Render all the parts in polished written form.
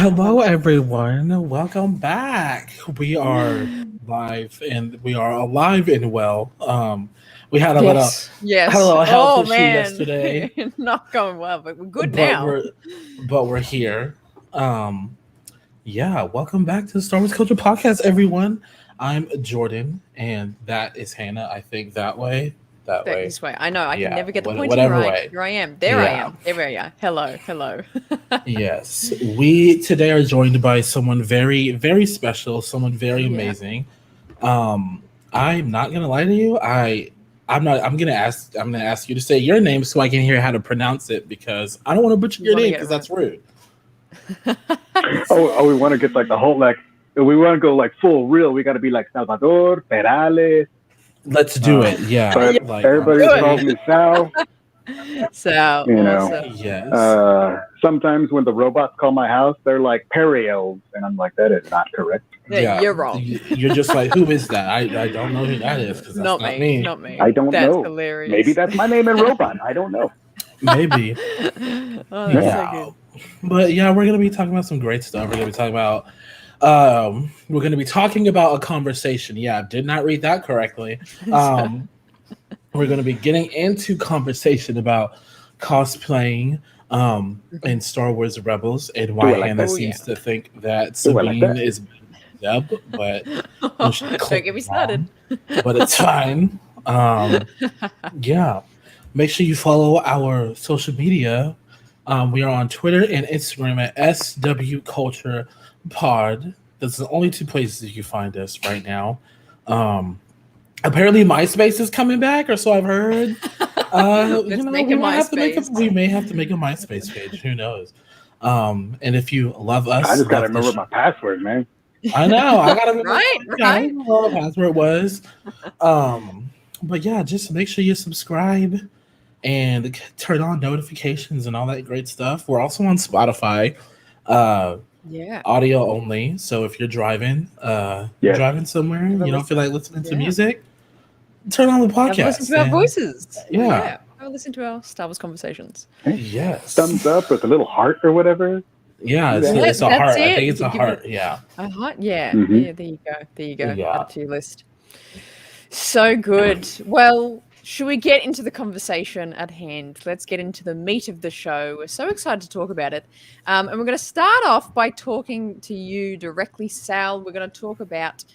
Hello, everyone. Welcome back. We are live and we are alive and well. We had a little Yes. health issue Man. yesterday, Not going well, but we're good but now. we're here. Yeah. Welcome back to the Star Wars Culture Podcast, everyone. I'm Jordan, and that is Hannah. I think that way. This way. I know. I Yeah, can never get the pointing whatever right. way. Here I am. There I am. There we are. Hello. Yes, we today are joined by someone very, very special, someone very amazing. I'm not gonna lie to you. I'm not. I'm gonna ask you to say your name so I can hear how to pronounce it because I don't want to butcher your name because that's rude. We want to get like the whole we want to go like full real. We got to be like Salvador Perales. Let's do it. Yeah, but like, everybody calls me Sal. Sal, you know. Yes. Sometimes when the robots call my house, they're like Perales, and I'm like, that is not correct. Yeah, you're wrong. You're just like, who is that? I don't know who that is because that's not me. Not me. I don't that's know. Hilarious. Maybe that's my name in robot. I don't know. Maybe. That's so good. But yeah, we're gonna be talking about some great stuff. We're gonna be talking about we're going to be talking about a conversation. Yeah, I did not read that correctly. We're going to be getting into conversation about cosplaying in Star Wars Rebels and why Hannah seems to think that Sabine is Zeb, but don't get me started. But it's fine. Yeah, make sure you follow our social media. We are on Twitter and Instagram at SW Culture Pod. That's the only two places you can find us right now. Apparently MySpace is coming back, or so I've heard. We may have to make a MySpace page. Who knows? And if you love us, I just gotta remember my password, man. I know. I gotta remember right. what my password was. But yeah, just make sure you subscribe and turn on notifications and all that great stuff. We're also on Spotify. Audio only. So if you're driving, driving somewhere, you don't feel like listening to music, turn on the podcast. Listen to our voices. Yeah. Listen to our Star Wars conversations. Yes. Thumbs up with a little heart or whatever. Yeah, it's a heart. I think it's a heart. Yeah. A heart. Yeah. Mm-hmm. Yeah. There you go. Add it to your list. So good. Well, should we get into the conversation at hand? Let's get into the meat of the show. We're so excited to talk about it. And we're going to start off by talking to you directly, Sal. We're going to talk about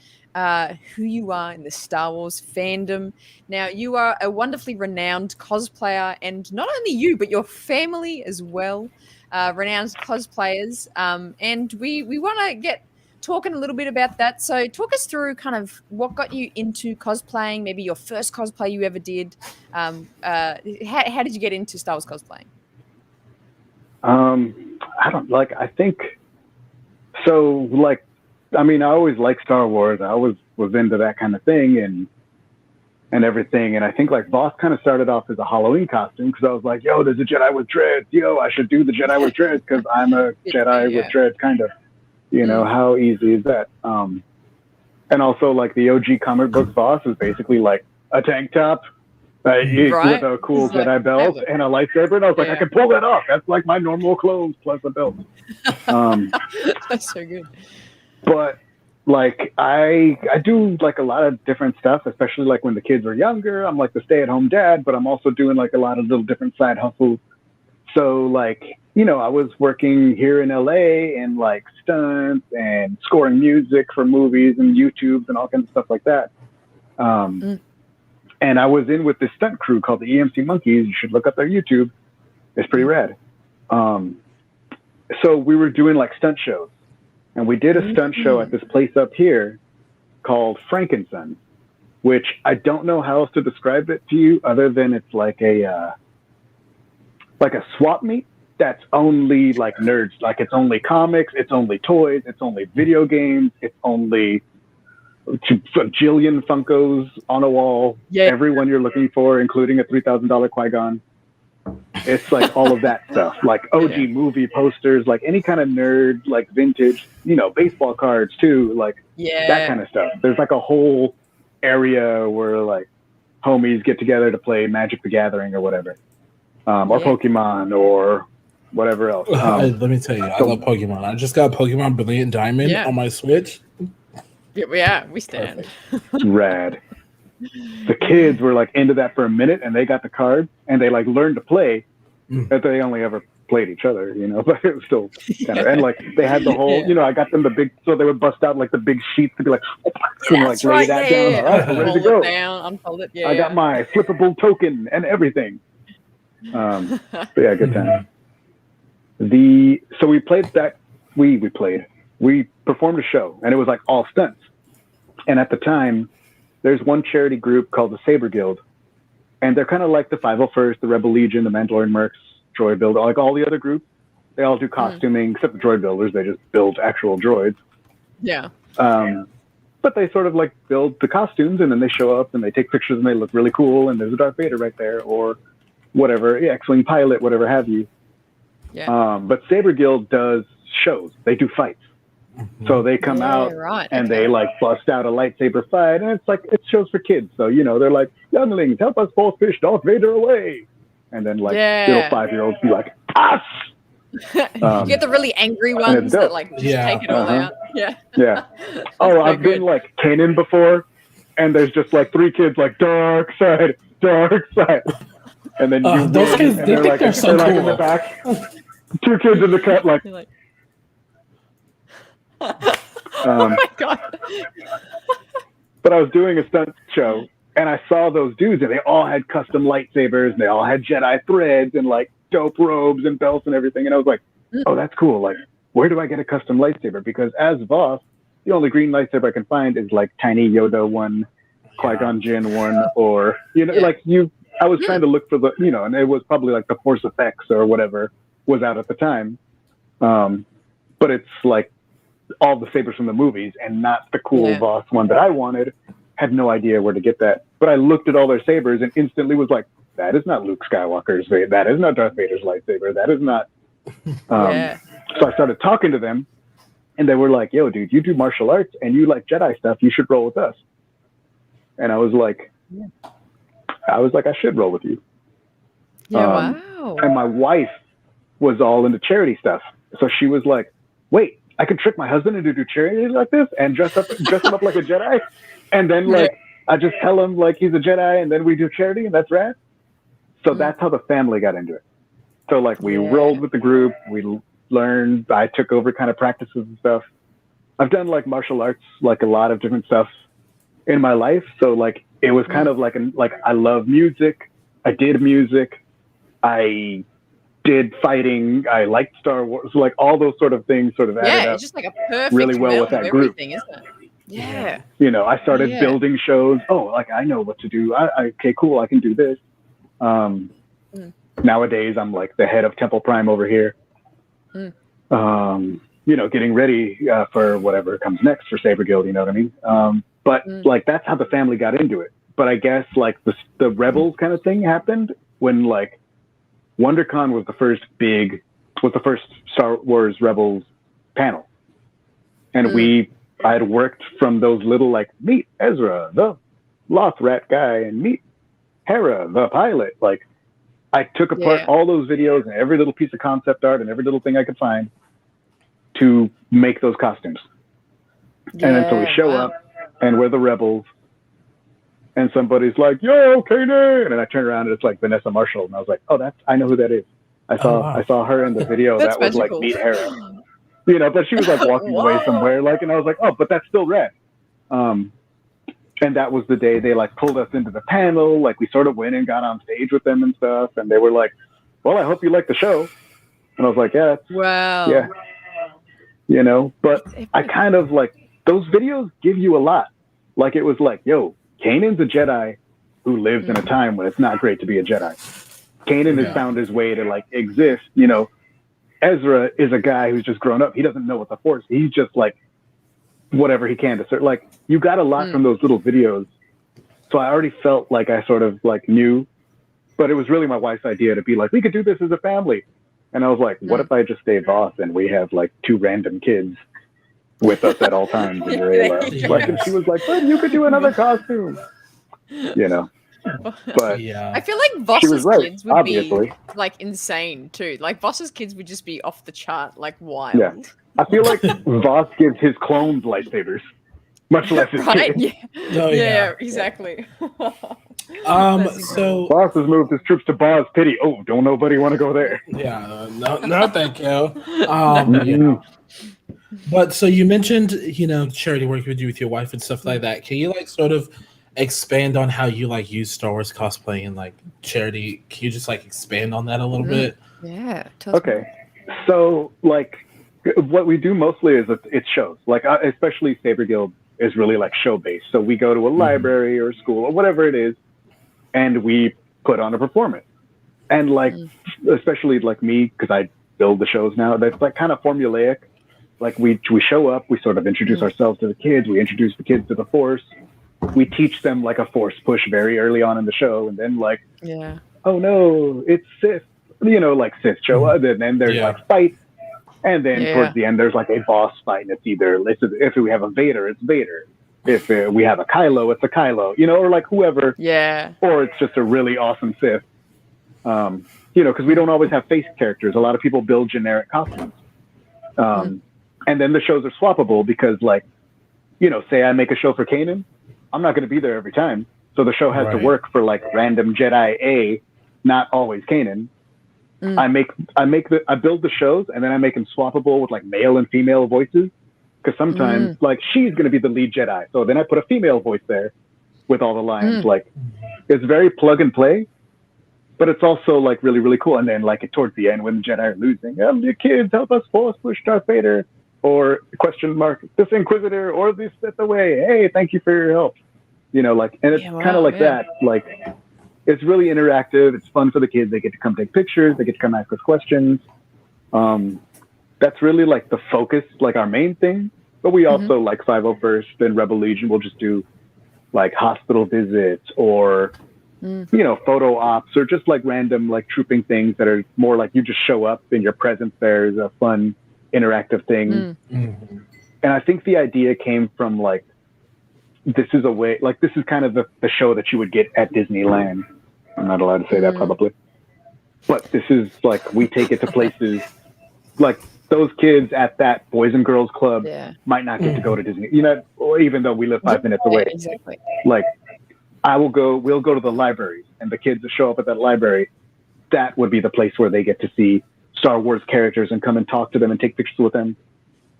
who you are in the Star Wars fandom. Now, you are a wonderfully renowned cosplayer, and not only you, but your family as well, renowned cosplayers. And we want to get talking a little bit about that. So talk us through kind of what got you into cosplaying, maybe your first cosplay you ever did. How did you get into Star Wars cosplaying? I always liked Star Wars. I always was into that kind of thing and everything. And I think like Voss kind of started off as a Halloween costume because I was like, yo, there's a Jedi with dreads. Yo, I should do the Jedi with dreads because I'm a Jedi with dreads kind of. You know, how easy is that? And also, like, the OG comic book Voss is basically, like, a tank top with a cool Jedi belt and a lightsaber. And I was like, I can pull that off. That's, like, my normal clothes plus a belt. That's so good. But, like, I do, like, a lot of different stuff, especially, like, when the kids were younger. I'm, like, the stay-at-home dad, but I'm also doing, like, a lot of little different side hustles. So, like, you know, I was working here in LA and like stunts and scoring music for movies and YouTubes and all kinds of stuff like that. And I was in with this stunt crew called the EMC Monkeys. You should look up their YouTube. It's pretty rad. So we were doing like stunt shows, and we did a stunt show at this place up here called Frankenson, which I don't know how else to describe it to you other than it's like a swap meet that's only like nerds. Like it's only comics, it's only toys, it's only video games, it's only a jillion Funkos on a wall. Yeah. Everyone you're looking for, including a $3,000 Qui-Gon. It's like all of that stuff, like OG movie posters, like any kind of nerd, like vintage, you know, baseball cards too, like that kind of stuff. There's like a whole area where like homies get together to play Magic the Gathering or whatever, or Pokemon or whatever else. Let me tell you, I love Pokemon. I just got Pokemon Brilliant Diamond on my Switch. Yeah, we stand. Rad. The kids were like into that for a minute, and they got the card, and they like learned to play. But they only ever played each other, but it was still kind of, and like they had the whole, I got them the big, so they would bust out like the big sheets to be like, that's lay right, that down. All right, I'm ready to go. Unfold it, I got my flippable token and everything. But yeah, good time. So we played that. We performed a show, and it was like all stunts. And at the time, there's one charity group called the Sabre Guild, and they're kind of like the 501st, the Rebel Legion, the Mandalorian Mercs, Droid Builder, like all the other groups. They all do costuming, except the Droid Builders. They just build actual droids. Yeah. But they sort of like build the costumes, and then they show up and they take pictures and they look really cool. And there's a Darth Vader right there, or whatever, X-wing pilot, whatever have you. Yeah. But Sabre Guild does shows. They do fights. So they come out and they like bust out a lightsaber fight, and it's shows for kids. So they're like, younglings, help us force fish Darth Vader away, and then like little 5-year-olds be like, us. You get the really angry ones that like just take it all out. Yeah. Oh, I've been like Kanan before, and there's just like 3 kids like dark side, and then those kids, they think they're so cool. In the back, 2 kids in the cut like. Oh my god! But I was doing a stunt show, and I saw those dudes, and they all had custom lightsabers, and they all had Jedi threads, and like dope robes and belts and everything. And I was like, "Oh, that's cool! Like, where do I get a custom lightsaber?" Because as Voss, the only green lightsaber I can find is like Tiny Yoda one, Qui-Gon Jinn one, or I was trying to look for the and it was probably like the Force Effects or whatever was out at the time, but it's like all the sabers from the movies and not the cool Voss one that I wanted. Had no idea where to get that, but I looked at all their sabers and instantly was like, that is not Luke Skywalker's, that is not Darth Vader's lightsaber, that is not. So I started talking to them, and they were like, yo dude, you do martial arts and you like Jedi stuff, you should roll with us. And I was like, I should roll with you. Wow. And my wife was all into charity stuff, so she was like, wait, I could trick my husband into do charity like this and dress him up like a Jedi, and then like I just tell him like he's a Jedi, and then we do charity, and that's rad. So that's how the family got into it. So like we rolled with the group, we learned. I took over kind of practices and stuff. I've done like martial arts, like a lot of different stuff in my life. So like it was kind of like I love music. I did music. I did fighting. I liked Star Wars. So like all those sort of things sort of added up. It's just like a perfect really well with that group, isn't it? Yeah. I started building shows. Oh, like I know what to do. Okay, cool. I can do this. Nowadays, I'm like the head of Temple Prime over here. Getting ready for whatever comes next for Sabre Guild. You know what I mean? But like that's how the family got into it. But I guess like the Rebels kind of thing happened when like WonderCon was the first Star Wars Rebels panel, and I had worked from those little like meet Ezra the Lothrat guy and meet Hera the pilot. Like I took apart all those videos and every little piece of concept art and every little thing I could find to make those costumes. And then so we show up and we're the Rebels, and somebody's like, yo, Kanan, and I turn around and it's like Vanessa Marshall, and I was like, oh, I know who that is. I saw her in the video. That was magical. Like meet Hera, but she was like walking away somewhere, like, and I was like, oh, but that's still rad. And that was the day they like pulled us into the panel. Like we sort of went and got on stage with them and stuff, and they were like, well, I hope you like the show. And I was like, yeah, wow, yeah, but I kind of like those videos give you a lot. Like it was like, yo, Kanan's a Jedi who lives in a time when it's not great to be a Jedi. Kanan has found his way to like exist. Ezra is a guy who's just grown up. He doesn't know what the Force. He's just like whatever he can to serve. Like you got a lot from those little videos. So I already felt like I sort of like knew, but it was really my wife's idea to be like, we could do this as a family. And I was like, what if I just stay Voss and we have like 2 random kids with us at all times in Rayla? Like, and she was like, but you could do another costume. But Yeah. I feel like she was Voss's right, kids would obviously. be like insane too. Like Voss's kids would just be off the chart, like wild. Yeah. I feel like Voss gives his clones lightsabers, much less his Right? kids. Yeah. Oh, yeah, exactly. So Voss has moved his troops to Boz Pity. Oh, don't nobody want to go there. yeah, no, thank you. Mhm. Yeah. But so you mentioned, charity work you do with your wife and stuff like that. Can you like sort of expand on how you like use Star Wars cosplay and like charity? Can you just like expand on that a little bit? Yeah. Tell us Okay. So, like, what we do mostly is it's shows. Like, especially Saber Guild is really like show based. So we go to a library or a school or whatever it is, and we put on a performance. And like, especially like me, because I build the shows now, that's like kind of formulaic. Like we show up, we sort of introduce ourselves to the kids, we introduce the kids to the Force, we teach them like a Force push very early on in the show, and then like, oh no, it's Sith, like Sith show up, and then there's like fight, and then towards the end there's like a boss fight, and it's either if we have a Vader, it's Vader, if we have a Kylo, it's a Kylo, or like whoever, or it's just a really awesome Sith, because we don't always have face characters. A lot of people build generic costumes. And then the shows are swappable because, like, say I make a show for Kanan, I'm not going to be there every time. So the show has to work for, like, random Jedi A, not always Kanan. I build the shows, and then I make them swappable with, like, male and female voices. Because sometimes, like, she's going to be the lead Jedi. So then I put a female voice there with all the lines. Like, it's very plug and play. But it's also, like, really, really cool. And then, like, towards the end, when the Jedi are losing, the kids, help us Force push Darth Vader. Or question mark, this Inquisitor, or this Sith away. Hey, thank you for your help. Like, and it's kind of like that. Like, it's really interactive. It's fun for the kids. They get to come take pictures. They get to come ask us questions. That's really, like, the focus, like, our main thing. But we also, like, 501st and Rebel Legion will just do, like, hospital visits or, photo ops or just, like, random, like, trooping things that are more like you just show up and your presence there is a fun, interactive thing. And I think the idea came from, like, this is a way, like, this is kind of the show that you would get at Disneyland. I'm not allowed to say that probably. But this is, like, we take it to places, like, those kids at that Boys and Girls Club might not get to go to Disney, or even though we live 5 minutes away. Exactly. Like, we'll go to the library, and the kids that show up at that library, that would be the place where they get to see Star Wars characters and come and talk to them and take pictures with them.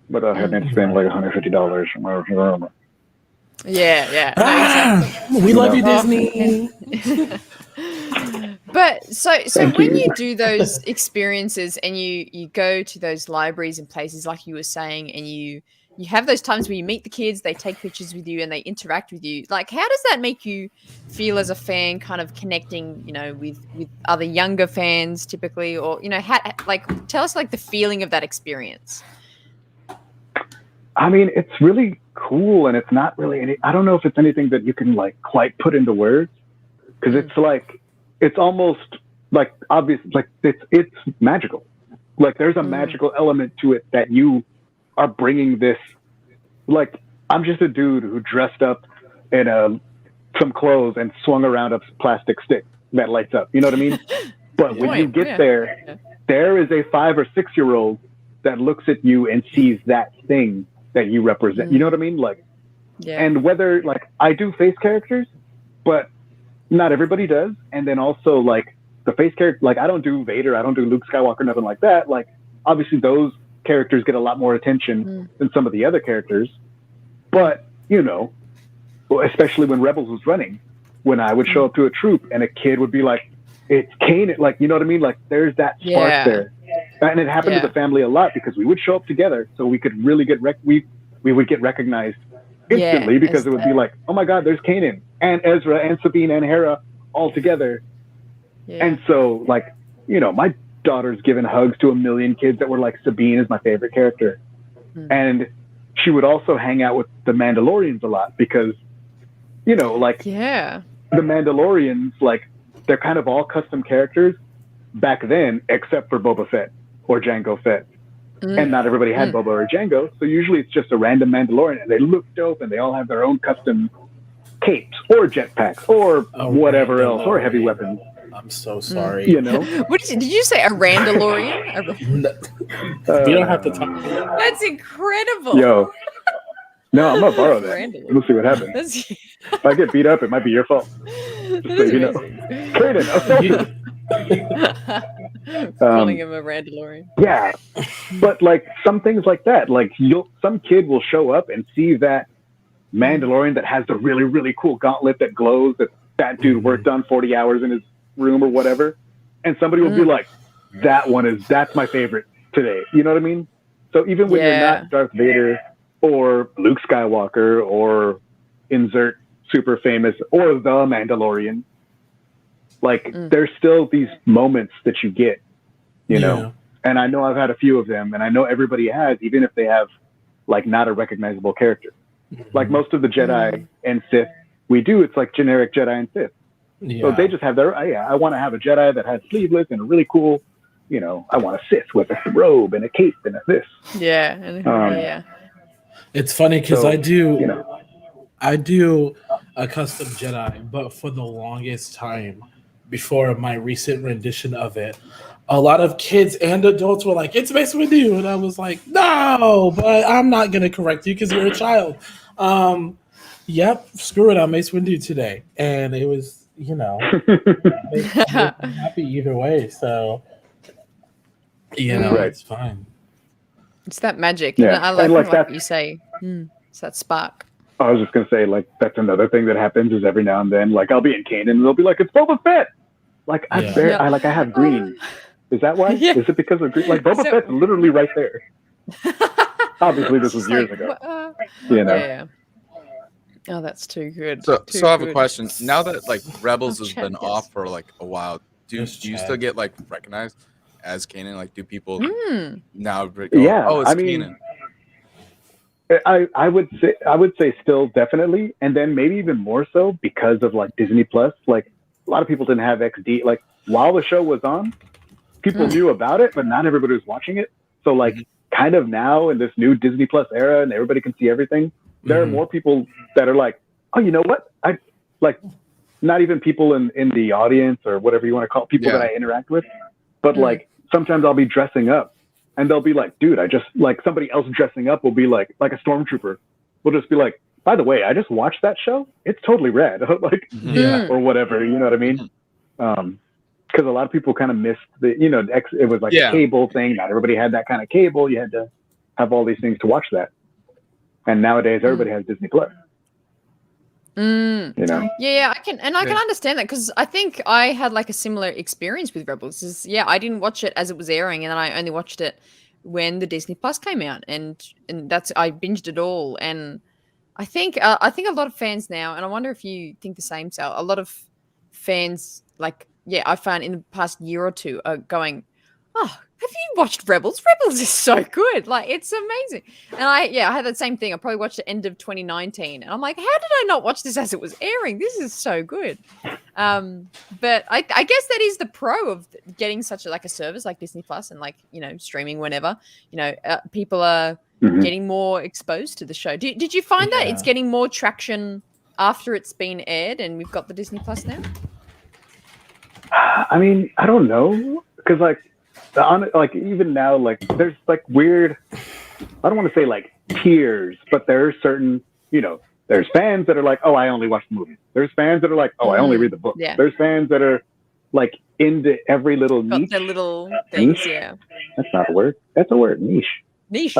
But I had to spend like $150. Yeah. No, exactly. We love you, Disney. But so when you do those experiences and you go to those libraries and places like you were saying, and you have those times where you meet the kids, they take pictures with you and they interact with you. Like, how does that make you feel as a fan, kind of connecting, with other younger fans typically, or, tell us like the feeling of that experience. I mean, it's really cool, and it's not really I don't know if it's anything that you can like quite put into words, because it's like, it's almost like obvious, like it's magical. Like, there's a magical element to it that you are bringing this, like, I'm just a dude who dressed up in some clothes and swung around a plastic stick that lights up. You know what I mean? But when you get there is a 5 or 6 year old that looks at you and sees that thing that you represent. You know what I mean? Like, and whether, like, I do face characters, but not everybody does. And then also, like, the face character, like, I don't do Vader, I don't do Luke Skywalker, nothing like that. Like, obviously those characters get a lot more attention than some of the other characters. But, especially when Rebels was running, when I would show up to a troop and a kid would be like, it's Kanan, like, you know what I mean? Like, there's that spark there. And it happened to the family a lot because we would show up together so we could really get, we would get recognized instantly because it would be like, oh my God, there's Kanan and Ezra and Sabine and Hera all together. And so, like, my daughter's given hugs to a million kids that were like, Sabine is my favorite character. And she would also hang out with the Mandalorians a lot because, like, the Mandalorians, like, they're kind of all custom characters back then, except for Boba Fett or Jango Fett. And not everybody had Boba or Jango. So usually it's just a random Mandalorian, and they look dope and they all have their own custom capes or jetpacks or A whatever else or heavy Mandalorian. weapons. I'm so sorry. You know, What did you say? A Randalorian? We don't have to talk about that. That's incredible. Yo, no, I'm gonna borrow that. Randalorian. We'll see what happens. That's, If I get beat up, it might be your fault. Just so that's you know. amazing. Trade-in. Calling him a Randalorian. Yeah, but like some things like that, like some kid will show up and see that Mandalorian that has the really, really cool gauntlet that glows that dude worked on 40 hours in his room or whatever, and somebody will be like, that's my favorite today. You know what I mean? So even when you're not Darth Vader or Luke Skywalker or insert super famous or the Mandalorian, like there's still these moments that you get, you know. And I know I've had a few of them, and I know everybody has, even if they have like not a recognizable character. Like most of the Jedi and Sith we do, it's like generic Jedi and Sith. So they just have their, I want to have a Jedi that has sleeveless and a really cool, you know, I want a Sith with a robe and a cape and a this. Yeah. It's funny because I do, you know, I do a custom Jedi, but for the longest time before my recent rendition of it, a lot of kids and adults were like, "It's Mace Windu," and I was like, "No, but I'm not gonna correct you because you're a child." Yep, screw it, I'm Mace Windu today, and it was, you know, I'm happy either way. So, you know, it's fine. It's that magic. Yeah. And I like what you say. It's that spark. I was just gonna say, like, that's another thing that happens is every now and then, like, I'll be in Canaan and they'll be like, "It's Boba Fett." Like, I have green. Is that why? Yeah. Is it because of green? Like, Boba Fett's literally right there. Obviously, this was years ago. You know. Yeah. Oh, that's too good. So I have a question. Now that like Rebels has been off for like a while, do you still get like recognized as Kanan? Like, do people now go, "Oh, it's Kanan"? I would say still definitely, and then maybe even more so because of like Disney Plus. Like a lot of people didn't have XD. Like while the show was on, people knew about it, but not everybody was watching it. So like kind of now in this new Disney Plus era, and everybody can see everything. There are more people that are like, "Oh, you know what? I like." Not even people in the audience or whatever you want to call it, people that I interact with, but like sometimes I'll be dressing up. And they'll be like, "Dude, I just like," somebody else dressing up will be like a stormtrooper. We'll just be like, "By the way, I just watched that show. It's totally rad." Like, or whatever. You know what I mean? Because a lot of people kind of missed the, you know, it was like a cable thing. Not everybody had that kind of cable. You had to have all these things to watch that. And nowadays, everybody has Disney Plus. You know? Yeah, I can understand that because I think I had like a similar experience with Rebels. I didn't watch it as it was airing, and then I only watched it when the Disney Plus came out, and that's I binged it all. And I think a lot of fans now, and I wonder if you think the same, Sal. A lot of fans, like, I found in the past year or two are going, "Oh, have you watched Rebels? Rebels is so good. Like, it's amazing." And I had that same thing. I probably watched the end of 2019. And I'm like, how did I not watch this as it was airing? This is so good. But I guess that is the pro of getting such a service like Disney Plus and, like, you know, streaming whenever, you know, people are getting more exposed to the show. Did you find that it's getting more traction after it's been aired and we've got the Disney Plus now? I mean, I don't know. Because, like even now, like there's like weird, I don't want to say like tiers, but there are certain, you know, there's fans that are like, "Oh, I only watch the movies." There's fans that are like, "Oh, I only read the book." There's fans that are like into every little niche. Got the little things, niche? That's not a word. That's a word. Niche. Niche,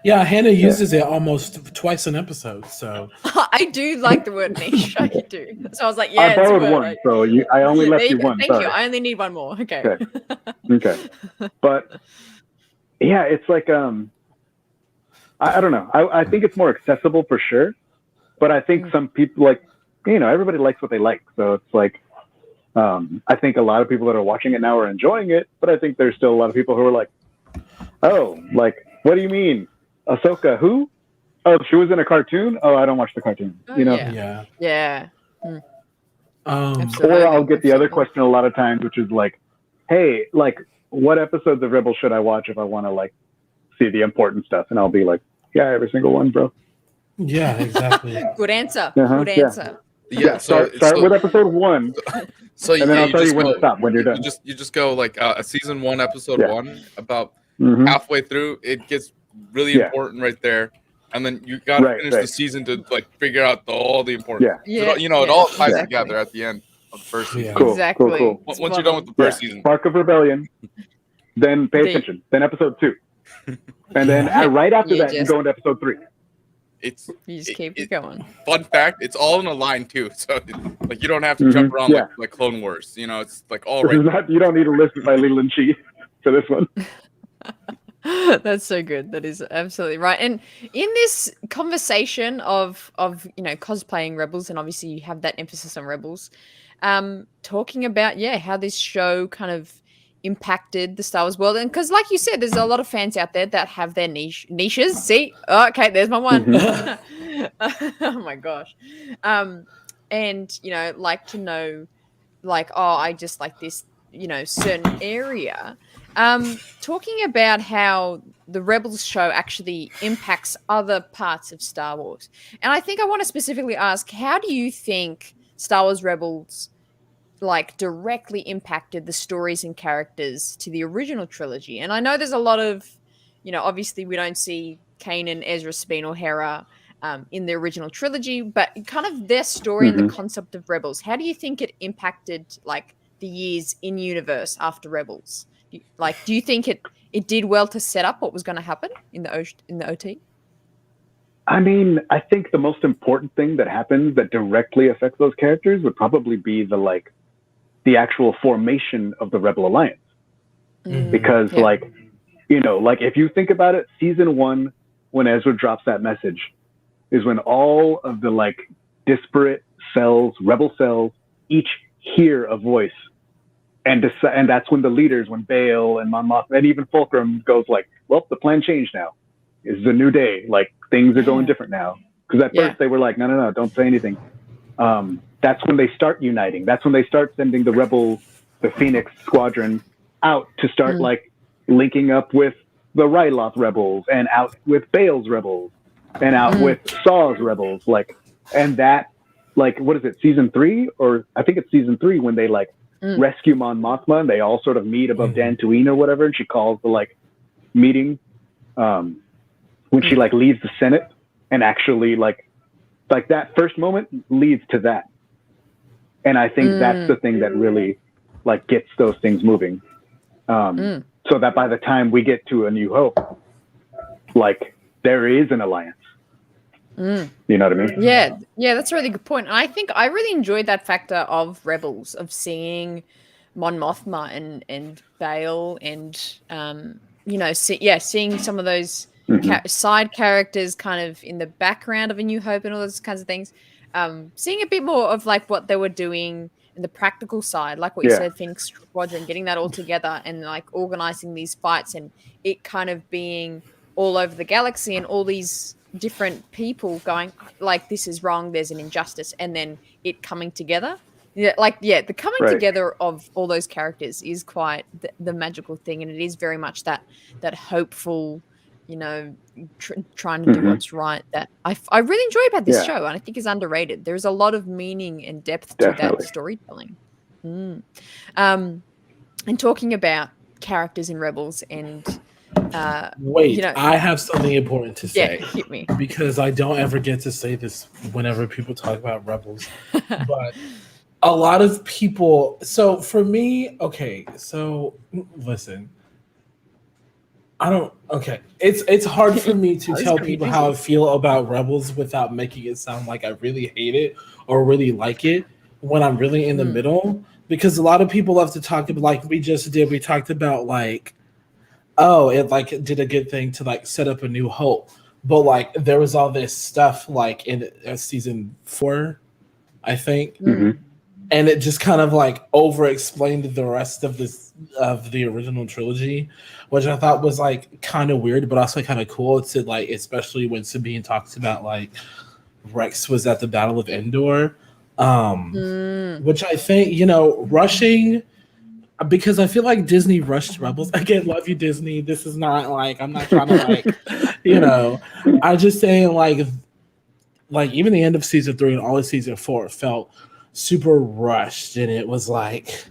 Yeah, Hannah uses it almost twice an episode. So I do like the word niche. I do. So I was like, I borrowed one, so I only left you one. Thank you. I only need one more. Okay. But yeah, it's like I don't know. I think it's more accessible for sure, but I think some people, like, you know, everybody likes what they like. So it's like I think a lot of people that are watching it now are enjoying it, but I think there's still a lot of people who are like, "Oh, like, what do you mean? Ahsoka, who? Oh, she was in a cartoon? Oh, I don't watch the cartoon." You know? Yeah. Or I'll get the other question a lot of times, which is like, "Hey, like, what episodes of Rebels should I watch if I want to, like, see the important stuff?" And I'll be like, "Yeah, every single one, bro." Yeah, exactly. Good answer. Uh-huh, Good answer. Yeah, start with episode 1. So and then I'll tell you when to stop when you're done. You just go like a season 1, episode 1. About halfway through, it gets really important right there, and then you gotta finish the season to like figure out all the important. It all ties together at the end of the first season. Cool. Once you're done with the first season, Spark of Rebellion, then pay attention. Then episode 2, and then right after that, you go into episode 3. You just keep it going. Fun fact: it's all in a line too, so like you don't have to jump around like Clone Wars. It's like all right. You don't need to listen by Leland Chi for this one. That's so good. That is absolutely right. And in this conversation of cosplaying Rebels, and obviously you have that emphasis on Rebels, talking about how this show kind of impacted the Star Wars world, and because like you said, there's a lot of fans out there that have their niches. See, okay, there's my one. Oh my gosh. And like to know, like, I just like this, certain area. Talking about how the Rebels show actually impacts other parts of Star Wars, and I think I want to specifically ask, how do you think Star Wars Rebels like directly impacted the stories and characters to the original trilogy? And I know there's a lot of, obviously we don't see Kanan, Ezra, Sabine, or Hera in the original trilogy, but kind of their story and the concept of Rebels. How do you think it impacted like the years in universe after Rebels? Do you think it did well to set up what was going to happen in the OT? I mean, I think the most important thing that happens that directly affects those characters would probably be the actual formation of the Rebel Alliance. Because if you think about it, season 1, when Ezra drops that message, is when all of the disparate cells, Rebel cells, each hear a voice. And that's when the leaders, when Bail and Mon Mothma, and even Fulcrum goes like, well, the plan changed now. It's a new day. Like, things are going different now. Because at first they were like, no, don't say anything. That's when they start uniting. That's when they start sending the Phoenix Squadron out to start linking up with the Ryloth Rebels and out with Bail's Rebels and out with Saw's Rebels. And that, what is it, season 3? Or I think it's season 3 when they rescue Mon Mothma and they all sort of meet above Dantooine or whatever. And she calls the meeting when she leaves the Senate, and actually that first moment leads to that. And I think that's the thing that really gets those things moving. So that by the time we get to A New Hope, there is an alliance. You know what I mean? Yeah, that's a really good point. And I think I really enjoyed that factor of Rebels, of seeing Mon Mothma and Bail and seeing some of those side characters kind of in the background of A New Hope and all those kinds of things. Seeing a bit more of what they were doing in the practical side, like what you said, Phoenix Squadron, getting that all together and organizing these fights and it kind of being all over the galaxy and all these different people going this is wrong, there's an injustice, and then it coming together. The coming together of all those characters is quite the magical thing, and it is very much that hopeful, trying to do what's right that I really enjoy about this show, and I think is underrated. There's a lot of meaning and depth to that storytelling. And talking about characters in Rebels and I have something important to say. Yeah, hit me. Because I don't ever get to say this whenever people talk about Rebels. But a lot of people, so for me, listen. It's hard for me to tell people how I feel about Rebels without making it sound like I really hate it or really like it when I'm really in the middle. Because a lot of people love to talk about, like we just did, we talked about it did a good thing to set up A New Hope, but there was all this stuff in season 4, I think, and it just kind of over explained the rest of the original trilogy, which I thought was kind of weird, but also kind of cool to especially when Sabine talks about Rex was at the Battle of Endor, which I think rushing. Because I feel like Disney rushed Rebels. Again, love you, Disney. This is not I'm not trying to I'm just saying like even the end of season 3 and all of season 4 felt super rushed, and it was like,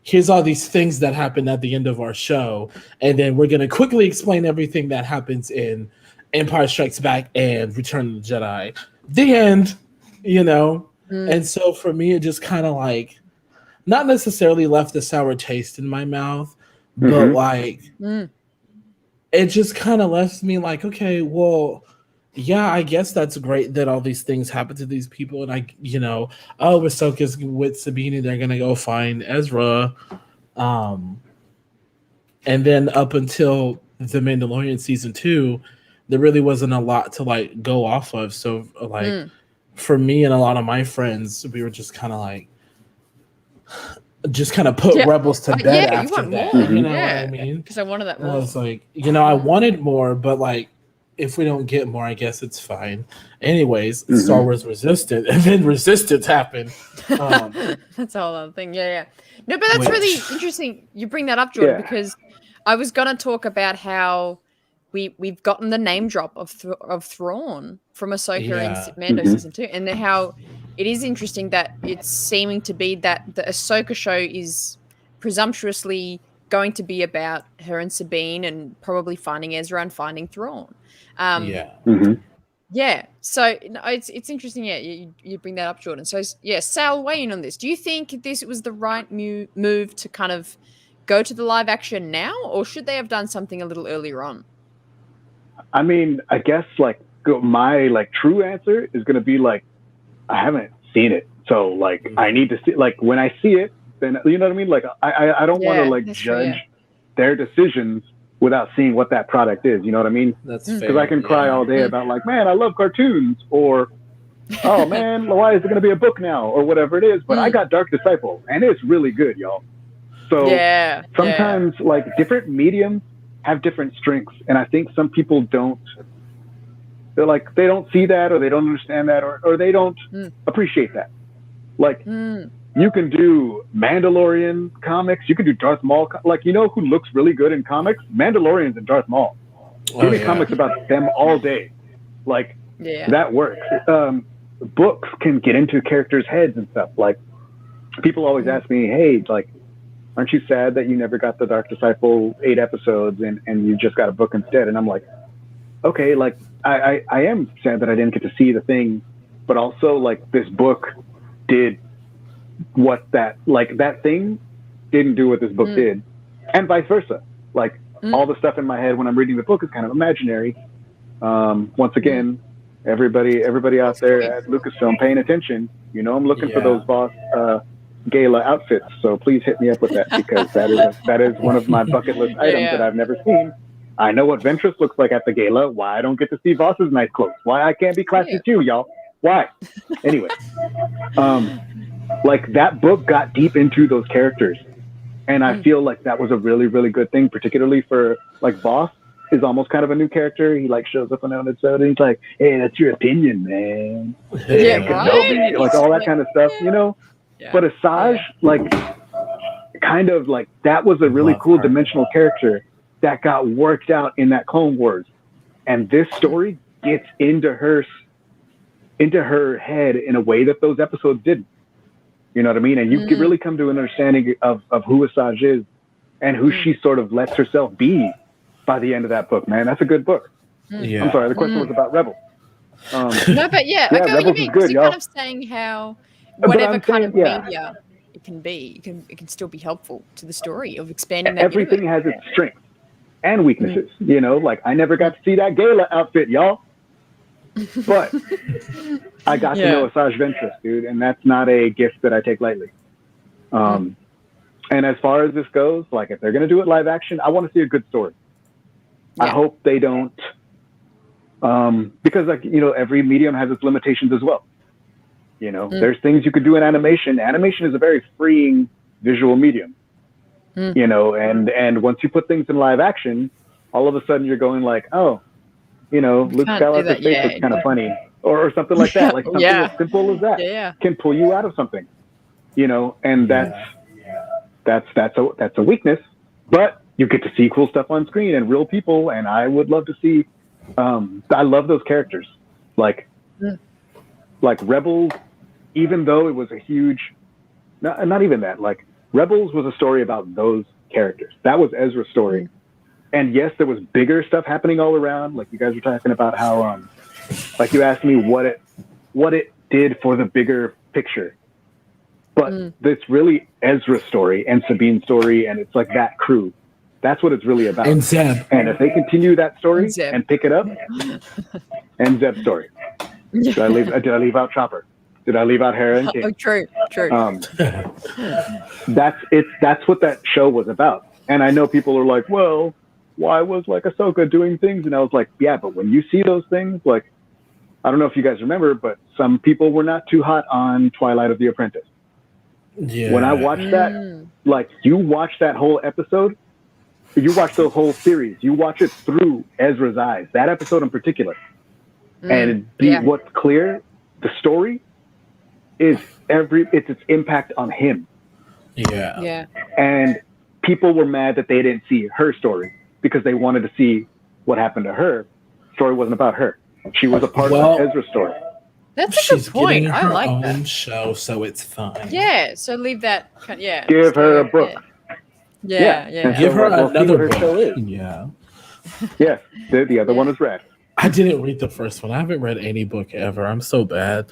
here's all these things that happened at the end of our show, and then we're going to quickly explain everything that happens in Empire Strikes Back and Return of the Jedi. The end, you know? And so for me, it just kind of like, not necessarily left a sour taste in my mouth, but like, it just kind of left me like, okay, well, yeah, I guess that's great that all these things happen to these people. And Ahsoka's with Sabine, they're going to go find Ezra. And then up until The Mandalorian season 2, there really wasn't a lot to like go off of. So like for me and a lot of my friends, we were just kind of like, put Rebels to bed after that. You know what I mean? Because I wanted that more. I was like, I wanted more, but like, if we don't get more, I guess it's fine. Anyways, Star Wars Resistance, and then Resistance happened. That's a whole other thing. Yeah. No, but that's really interesting. You bring that up, Jordan, because I was going to talk about how we've gotten the name drop of Thrawn from Ahsoka in Mando season 2, and then how it is interesting that it's seeming to be that the Ahsoka show is presumptuously going to be about her and Sabine and probably finding Ezra and finding Thrawn. So it's interesting. You bring that up, Jordan. So Sal, weigh in on this. Do you think this was the right move to kind of go to the live action now, or should they have done something a little earlier on? I mean, I guess like my like true answer is going to be like, I haven't seen it, so like I need to see. Like when I see it, then you know what I mean. Like I don't want to like judge their decisions without seeing what that product is. You know what I mean? That's because I can cry all day about like, man, I love cartoons, or oh man, why is it going to be a book now, or whatever it is. But I got Dark Disciple, and it's really good, y'all. So sometimes like different mediums have different strengths, and I think some people don't. They're like they don't see that, or they don't understand that, or they don't appreciate that. Like you can do Mandalorian comics, you can do Darth Maul. Like who looks really good in comics? Mandalorians and Darth Maul. Give me comics about them all day. Like that works. Books can get into characters' heads and stuff. Like people always ask me, hey, like, aren't you sad that you never got the Dark Disciple 8 episodes and you just got a book instead? And I'm like, okay, like I am sad that I didn't get to see the thing, but also like this book did what that thing didn't do what this book did, and vice versa. Like all the stuff in my head when I'm reading the book is kind of imaginary. Once again, everybody out there at Lucasfilm paying attention, I'm looking for those boss gala outfits, so please hit me up with that, because that is one of my bucket list items that I've never seen. I know what Ventress looks like at the gala. Why I don't get to see Voss's nice clothes? Why I can't be classy too, y'all? Why? Anyway, like that book got deep into those characters, and I feel like that was a really, really good thing, particularly for like Voss is almost kind of a new character. He like shows up on an episode and he's like, "Hey, that's your opinion, man." Like all that kind of stuff, But Asajj, like, kind of like that was a really cool dimensional character that got worked out in that Clone Wars, and this story gets into her head in a way that those episodes didn't. You know what I mean? And you can really come to an understanding of who Asajj is and who she sort of lets herself be by the end of that book. Man, that's a good book. I'm sorry, the question was about Rebels. No, but I get what you mean, because you're kind of saying how whatever kind of media it can be, it can still be helpful to the story of expanding that Everything universe. has its strengths and weaknesses. Like I never got to see that gala outfit, y'all. But I got to know Asajj Ventress, dude, and that's not a gift that I take lightly. And as far as this goes, like if they're going to do it live action, I want to see a good story. I hope they don't, because like, every medium has its limitations as well. There's things you could do in animation. Animation is a very freeing visual medium, and once you put things in live action, all of a sudden you're going like, oh, Luke Skywalker's face looks kind of funny, or something like that. Like something as simple as that can pull you out of something, and that's a weakness, but you get to see cool stuff on screen and real people. And I would love to see, I love those characters. Like like Rebels, even though it was a huge, not even that, like Rebels was a story about those characters. That was Ezra's story. And yes, there was bigger stuff happening all around. Like you guys were talking about how, like you asked me what it did for the bigger picture. But it's really Ezra's story and Sabine's story, and it's like that crew. That's what it's really about. And Zeb. And if they continue that story and pick it up, and Zeb's story. Did I leave out Chaffer? Did I leave out Hera and King? Oh, true. That's what that show was about. And I know people are like, well, why was like Ahsoka doing things? And I was like, yeah, but when you see those things, like, I don't know if you guys remember, but some people were not too hot on Twilight of the Apprentice. Yeah. When I watched that, like you watch that whole episode, you watch the whole series, you watch it through Ezra's eyes, that episode in particular. And what's clear, the story is its impact on him. Yeah. And people were mad that they didn't see her story because they wanted to see what happened to her. The story wasn't about her. She was a part of Ezra's story. That's a good point. I like that. Show, so it's fine. Yeah, so leave that. Give her a book. Yeah. Give her another book. Show is. Yeah. Yeah, the other one is Red. I didn't read the first one. I haven't read any book ever. I'm so bad.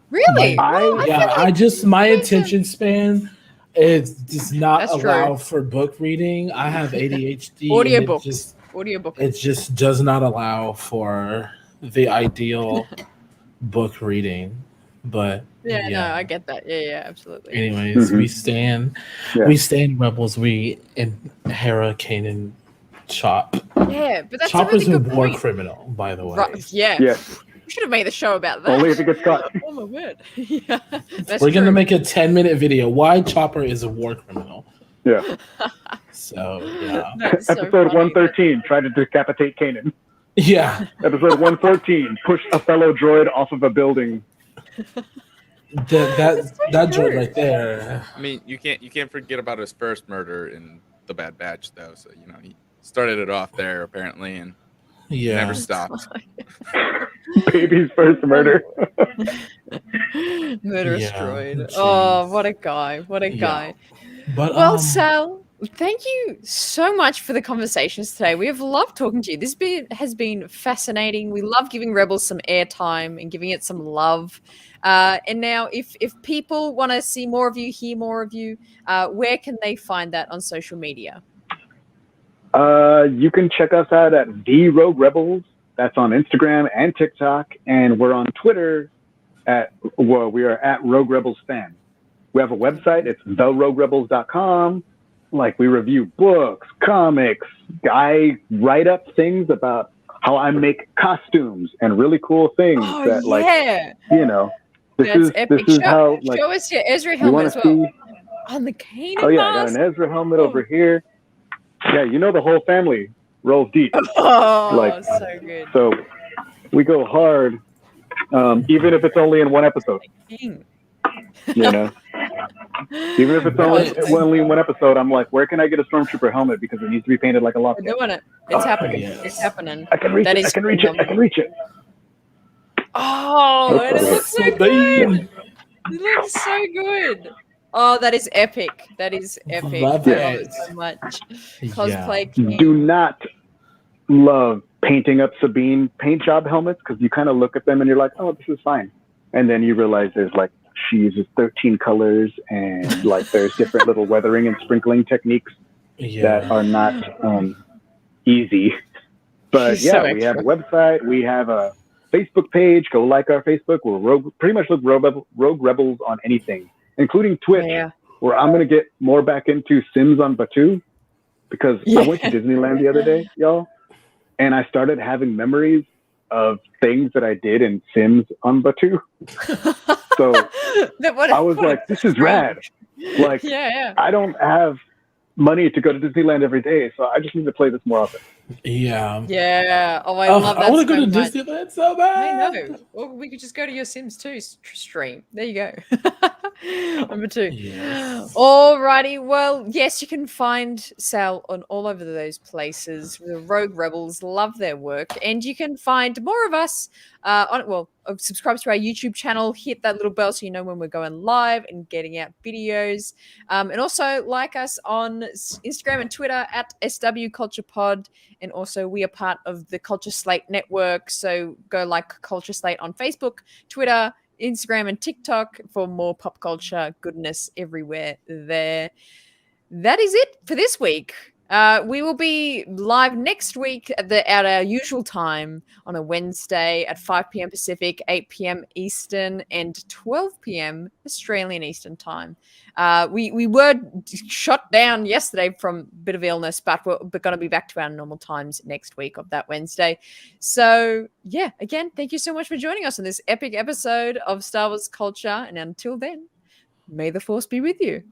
Really? My attention span does not allow for book reading. I have ADHD. Audiobook. It just does not allow for the ideal book reading. But no, I get that. Yeah, absolutely. Anyways, we stand Rebels. We and Hera, Kanan, Chop. Yeah, but that's Chopper's a really good a war point. criminal, by the way. Right, yeah. We should have made the show about that. Only if it gets caught. Oh my word. Yeah, we're gonna make a 10-minute video. Why Chopper is a war criminal. Yeah. So yeah. Episode 113, try to decapitate Kanan. Yeah. Episode 113, push a fellow droid off of a building. That droid right there. I mean, you can't forget about his first murder in The Bad Batch, though. So he started it off there apparently, and never stopped. Baby's first murder. Murderous droid. Oh, what a guy! What a guy! But Sal, thank you so much for the conversations today. We have loved talking to you. This has been fascinating. We love giving Rebels some airtime and giving it some love. And now, if people want to see more of you, hear more of you, where can they find that on social media? You can check us out at The Rogue Rebels. That's on Instagram and TikTok, and we're on Twitter we are at Rogue Rebels Fan. We have a website. It's theroguerebels.com. Like, we review books, comics. I write up things about how I make costumes and really cool things this is epic. This is how, like, show us your Ezra helmet as well. On the Kanan mask. I got an Ezra helmet over here. Yeah, the whole family rolls deep. Oh, so good. So we go hard, even if it's only in one episode. Even if it's only in one episode, I'm like, where can I get a Stormtrooper helmet because it needs to be painted like a lock? We're doing it. It's happening. Yes. It's happening. I can reach it. Oh, it looks so good. It looks so good. Oh, that is epic. That is epic. Love it so much. Cosplay King. Do not love painting up Sabine paint job helmets because you kind of look at them and you're like, oh, this is fine. And then you realize there's like, she uses 13 colors and like there's different little weathering and sprinkling techniques that are not easy. But we have a website. We have a Facebook page. Go like our Facebook. We're pretty much look Rogue Rebels on anything, including Twitch, where I'm going to get more back into Sims on Batuu because I went to Disneyland the other day, y'all, and I started having memories of things that I did in Sims on Batuu. So I was like, this is rad. Like, I don't have money to go to Disneyland every day, so I just need to play this more often. Yeah. Oh, I love that. I want to go to Disneyland so bad. I know. Or we could just go to your Sims 2 stream. There you go. Number 2. Yes. Alrighty. Well, yes, you can find Sal on all over those places. The Rouge Rebels, love their work. And you can find more of us subscribe to our YouTube channel, hit that little bell so you know when we're going live and getting out videos. And also like us on Instagram and Twitter at SW Culture Pod. And also we are part of the Culture Slate network. So go like Culture Slate on Facebook, Twitter, Instagram, and TikTok for more pop culture goodness everywhere there. That is it for this week. We will be live next week at our usual time on a Wednesday at 5 p.m. Pacific, 8 p.m. Eastern, and 12 p.m. Australian Eastern Time. We were shut down yesterday from a bit of illness, but we're going to be back to our normal times next week of that Wednesday. So, yeah, again, thank you so much for joining us on this epic episode of Star Wars Culture. And until then, may the Force be with you.